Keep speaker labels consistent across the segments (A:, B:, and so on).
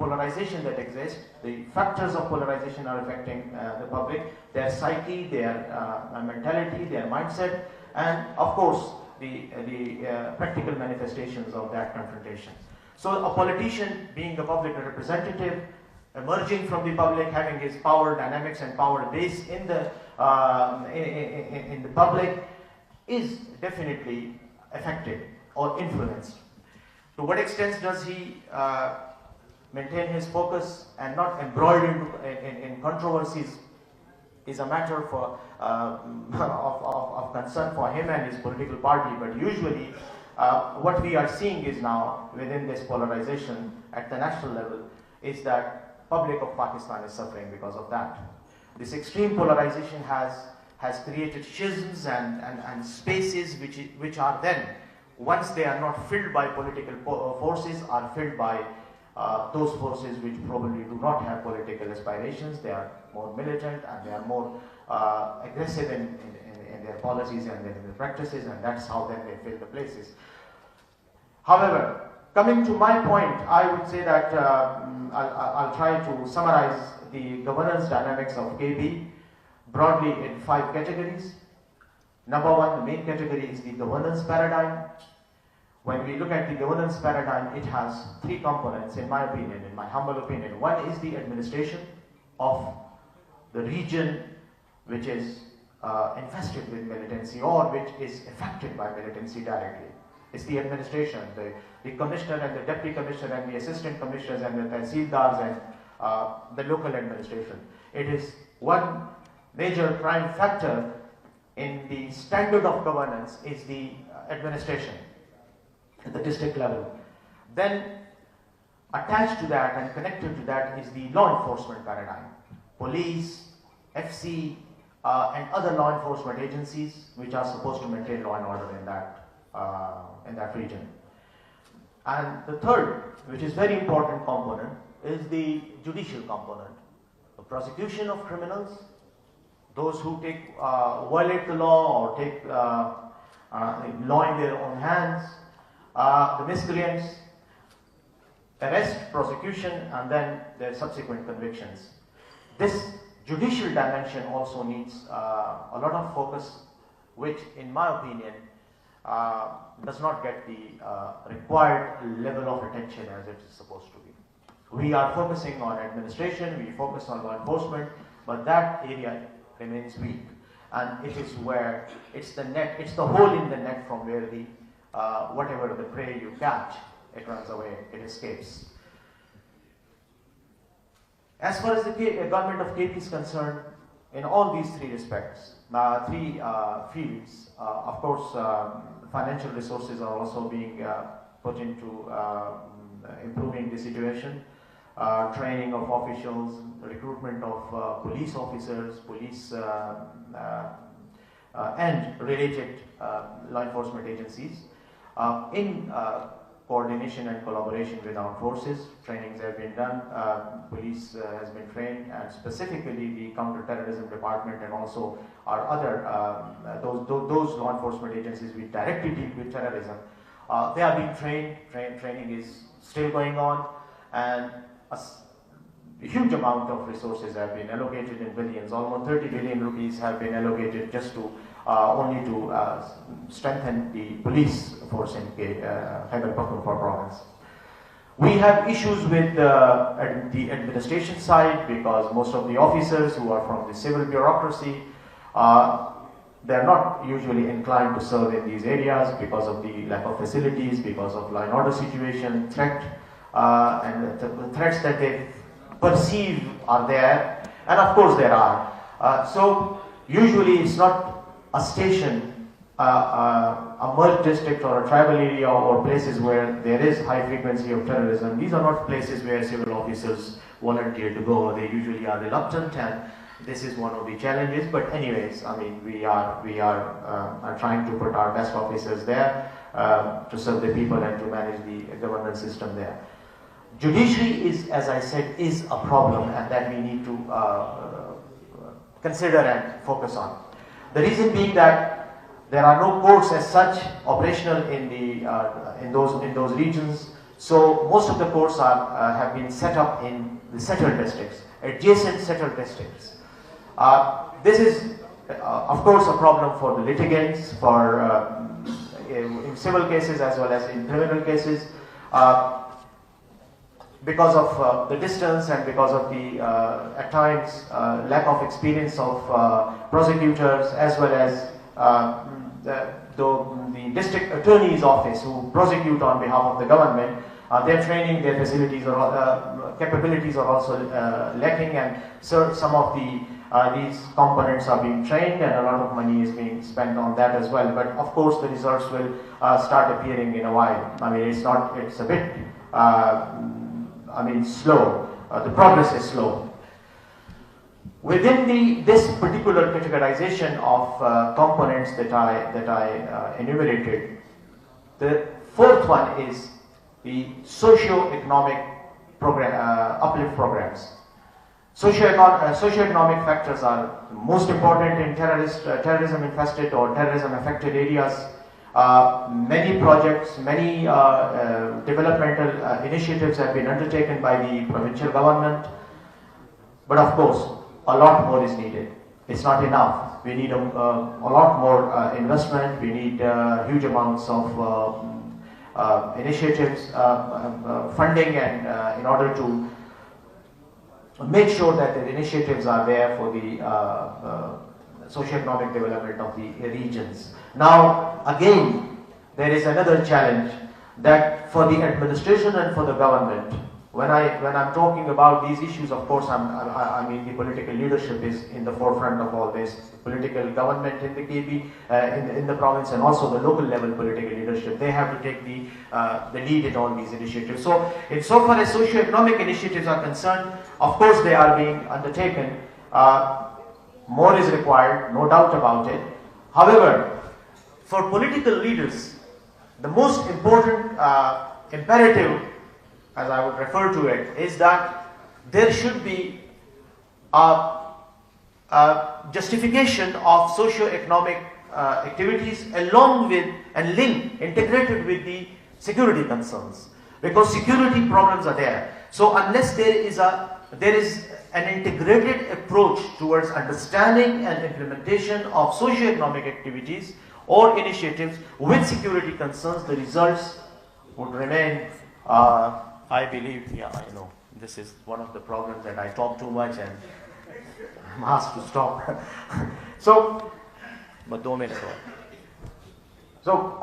A: polarization that exists, the factors of polarization are affecting the public, their psyche, their mentality, their mindset, and of course the practical manifestations of that confrontation. So a politician being a public representative, emerging from the public, having his power dynamics and power base in the public, is definitely affected or influenced. To what extent does he maintain his focus and not embroiled in controversies is a matter for, of concern for him and his political party. But usually what we are seeing is now within this polarization at the national level is that public of Pakistan is suffering because of that. This extreme polarization has created schisms and spaces which are then, once they are not filled by political forces, are filled by those forces which probably do not have political aspirations. They are more militant and they are more aggressive in their policies and in their practices, and that's how then they fill the places. However, coming to my point, I would say that I'll try to summarize the governance dynamics of KB broadly in 5 categories. Number 1, the main category is the governance paradigm. When we look at the governance paradigm, it has 3 components, in my opinion, in my humble opinion. One is the administration of the region which is infested with militancy or which is affected by militancy directly. It's the administration, the commissioner and the deputy commissioner and the assistant commissioners and the tahsildars and the local administration. It is one major prime factor in the standard of governance is the administration at the district level. Then attached to that and connected to that is the law enforcement paradigm. Police, FC, and other law enforcement agencies which are supposed to maintain law and order in that region. And the third, which is very important component, is the judicial component. The prosecution of criminals, those who violate the law or take law in their own hands, the miscreants, arrest, prosecution, and then their subsequent convictions. This judicial dimension also needs a lot of focus, which in my opinion does not get the required level of attention as it is supposed to be. We are focusing on administration, we focus on law enforcement, but that area remains weak. And it is where, it's the net, it's the hole in the net from where the whatever the prey you catch, it runs away, it escapes. As far as the government of KP is concerned, in all these 3 respects, 3 fields, of course, financial resources are also being put into improving the situation, training of officials, recruitment of police officers, police and related law enforcement agencies. In coordination and collaboration with armed forces, trainings have been done, police has been trained, and specifically the counter-terrorism department and also our other, those law enforcement agencies which directly deal with terrorism, they are being trained, training is still going on, and a huge amount of resources have been allocated in billions, almost 30 billion rupees have been allocated just to only to strengthen the police force in Khyber Pakhtunkhwa province. We have issues with the administration side because most of the officers who are from the civil bureaucracy, they're not usually inclined to serve in these areas because of the lack of facilities, because of law and order situation, threat, and the threats that they perceive are there, and of course there are. So usually it's not a station, a merged district or a tribal area or places where there is high frequency of terrorism. These are not places where civil officers volunteer to go. They usually are reluctant, and this is one of the challenges. But anyways, I mean, we are trying to put our best officers there to serve the people and to manage the governance system there. Judiciary is, as I said, is a problem, and that we need to consider and focus on. The reason being that there are no courts as such operational in those regions. So most of the courts have been set up in the settled districts, adjacent settled districts. This is, of course, a problem for the litigants, for in civil cases as well as in criminal cases, because of the distance and because of the, at times, lack of experience of prosecutors, as well as the district attorney's office who prosecute on behalf of the government. Their training, their facilities, or capabilities are also lacking, and so some of these components are being trained, and a lot of money is being spent on that as well. But of course, the results will start appearing in a while. I mean, it's a bit, slow. The progress is slow. Within this particular categorization of components that I enumerated, the fourth one is the socio-economic uplift programs. Socio-economic factors are most important in terrorism infested or terrorism affected areas. Many projects, many developmental initiatives have been undertaken by the provincial government, but of course, a lot more is needed. It's not enough. We need a lot more investment. We need huge amounts of initiatives, funding, and in order to make sure that the initiatives are there for the socio-economic development of the regions. Now, again, there is another challenge that for the administration and for the government, when I'm talking about these issues, of course, I mean the political leadership is in the forefront of all this. Political government in the KB, in the province, and also the local level political leadership. They have to take the lead in all these initiatives. So, insofar as socio-economic initiatives are concerned, of course, they are being undertaken. More is required, no doubt about it. However, for political leaders, the most important imperative, as I would refer to it, is that there should be a justification of socio-economic activities along with and integrated with the security concerns, because security problems are there. So unless there is an integrated approach towards understanding and implementation of socio-economic activities or initiatives with security concerns, the results would remain, I believe, I know, this is one of the problems that I talk too much and I'm asked to stop. So, but 2 minutes. So,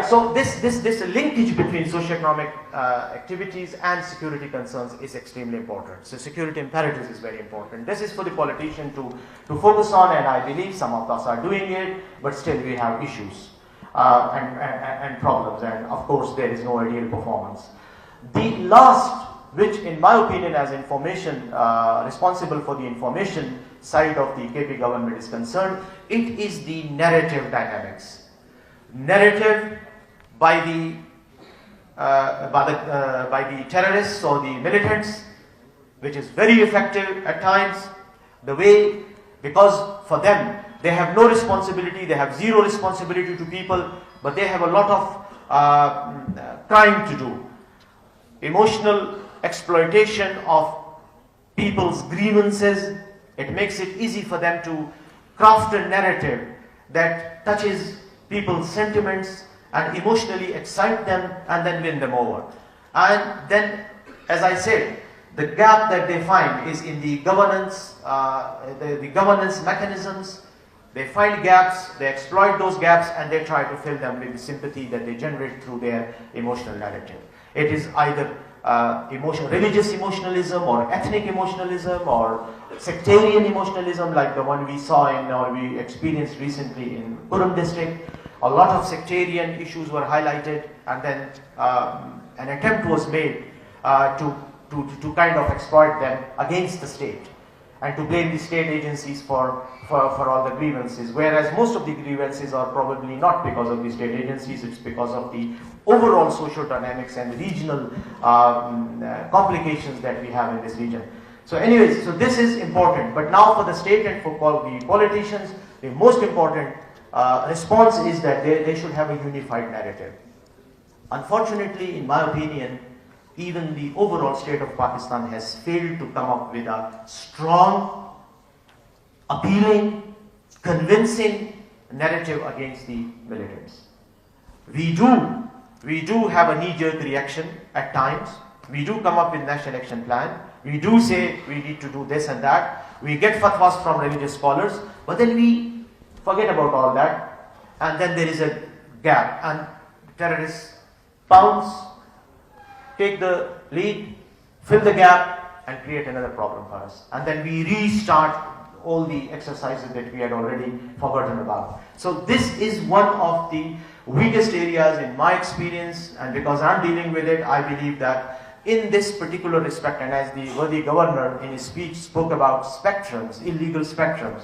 A: so this linkage between socio-economic activities and security concerns is extremely important. So, security imperatives is very important. This is for the politician to focus on, and I believe some of us are doing it, but still we have issues and problems, and of course there is no ideal performance. The last, which in my opinion as information, responsible for the information side of the KP government is concerned, it is the narrative dynamics. Narrative by the terrorists or the militants, which is very effective at times, the way, because for them, they have no responsibility, they have zero responsibility to people, but they have a lot of crime to do. Emotional exploitation of people's grievances, it makes it easy for them to craft a narrative that touches people's sentiments and emotionally excite them and then win them over. And then, as I said, the gap that they find is in the governance, the governance mechanisms. They find gaps, they exploit those gaps, and they try to fill them with the sympathy that they generate through their emotional narrative. It is either religious emotionalism or ethnic emotionalism or sectarian emotionalism, like the one we saw or we experienced recently in Puram district. A lot of sectarian issues were highlighted, and then an attempt was made to kind of exploit them against the state and to blame the state agencies for all the grievances, whereas most of the grievances are probably not because of the state agencies, it's because of the overall social dynamics and regional complications that we have in this region. So anyways, so this is important, but now for the state and for the politicians, the most important response is that they should have a unified narrative. Unfortunately, in my opinion, even the overall state of Pakistan has failed to come up with a strong, appealing, convincing narrative against the militants. We do have a knee-jerk reaction at times. We do come up with national action plan. We do say we need to do this and that. We get fatwas from religious scholars, but then we forget about all that, and then there is a gap, and terrorists pounce, take the lead, fill the gap, and create another problem for us. And then we restart all the exercises that we had already forgotten about. So this is one of the weakest areas in my experience, and because I'm dealing with it, I believe that in this particular respect, and as the worthy governor in his speech spoke about spectrums, illegal spectrums,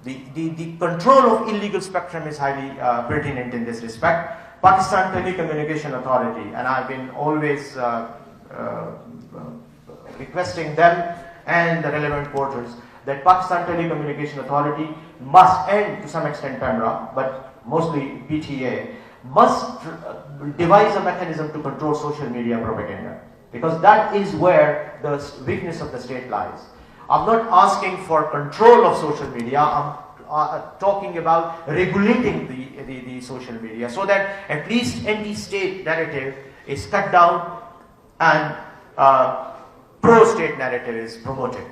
A: the control of illegal spectrum is highly pertinent in this respect. Pakistan Telecommunication Authority, and I've been always requesting them and the relevant portals that Pakistan Telecommunication Authority must, and to some extent PEMRA, but mostly PTA, must devise a mechanism to control social media propaganda, because that is where the weakness of the state lies. I'm not asking for control of social media, I'm talking about regulating the social media so that at least anti-state narrative is cut down and pro-state narrative is promoted.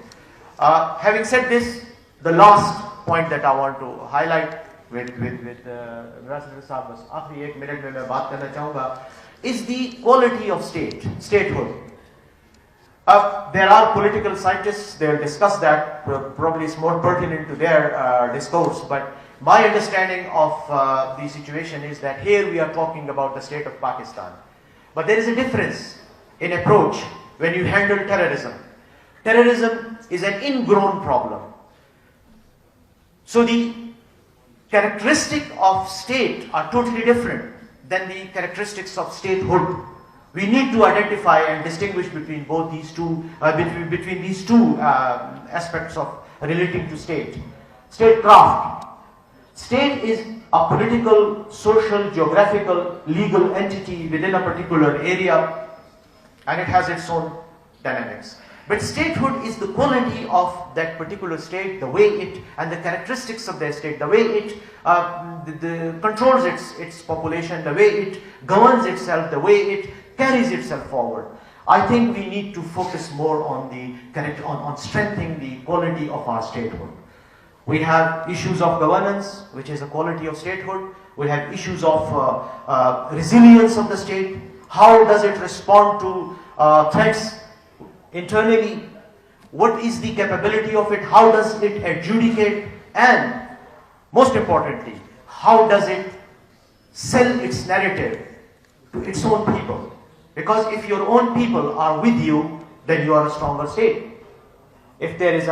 A: Having said this, the last point that I want to highlight with Barrister Saif, बस आखिरी 1 minute में मैं बात करना चाहूँगा, is the quality of statehood. There are political scientists, they'll discuss that, probably it's more pertinent to their discourse, but my understanding of the situation is that here we are talking about the state of Pakistan. But there is a difference in approach when you handle terrorism. Terrorism is an ingrown problem. So the characteristics of state are totally different than the characteristics of statehood. We need to identify and distinguish between both these two, between these two aspects of relating to state. Statecraft. State is a political, social, geographical, legal entity within a particular area, and it has its own dynamics. But statehood is the quality of that particular state, the way it, and the characteristics of their state, the way it controls its population, the way it governs itself, the way it carries itself forward. I think we need to focus more on on strengthening the quality of our statehood. We have issues of governance, which is the quality of statehood. We have issues of resilience of the state. How does it respond to threats internally? What is the capability of it? How does it adjudicate? And most importantly, how does it sell its narrative to its own people? Because if your own people are with you, then you are a stronger state. If there is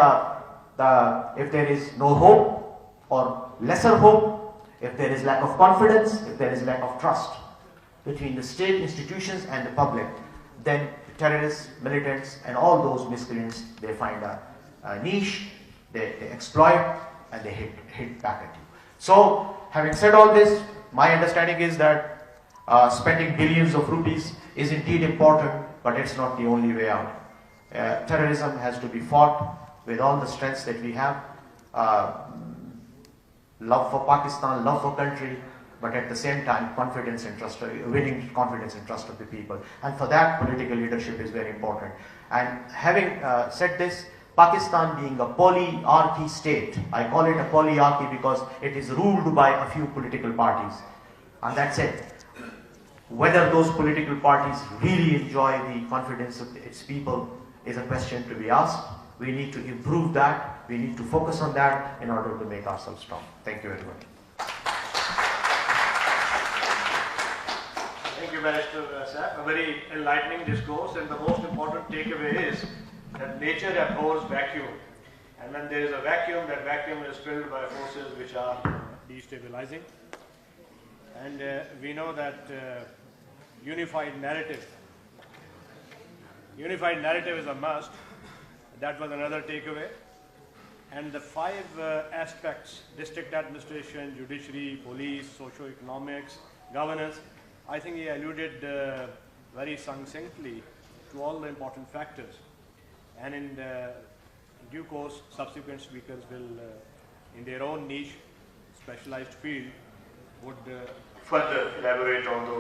A: no hope or lesser hope, if there is lack of confidence, if there is lack of trust between the state institutions and the public, then terrorists, militants, and all those miscreants, they find a niche, they exploit, and they hit back at you. So, having said all this, my understanding is that spending billions of rupees is indeed important, but it's not the only way out. Terrorism has to be fought with all the strengths that we have. Love for Pakistan, love for country, but at the same time, confidence and trust, winning confidence and trust of the people. And for that, political leadership is very important. And having said this, Pakistan being a polyarchy state, I call it a polyarchy because it is ruled by a few political parties. And that's it. Whether those political parties really enjoy the confidence of its people is a question to be asked. We need to improve that. We need to focus on that in order to make ourselves strong. Thank you very much.
B: Thank you, Barrister Saif. A very enlightening discourse, and the most important takeaway is that nature abhors vacuum. And when there is a vacuum, that vacuum is filled by forces which are destabilizing. And we know that unified narrative is a must. That was another takeaway. And the 5 aspects, district administration, judiciary, police, socio-economics, governance, I think he alluded very succinctly to all the important factors. And in due course, subsequent speakers will, in their own niche, specialized field, would further elaborate on those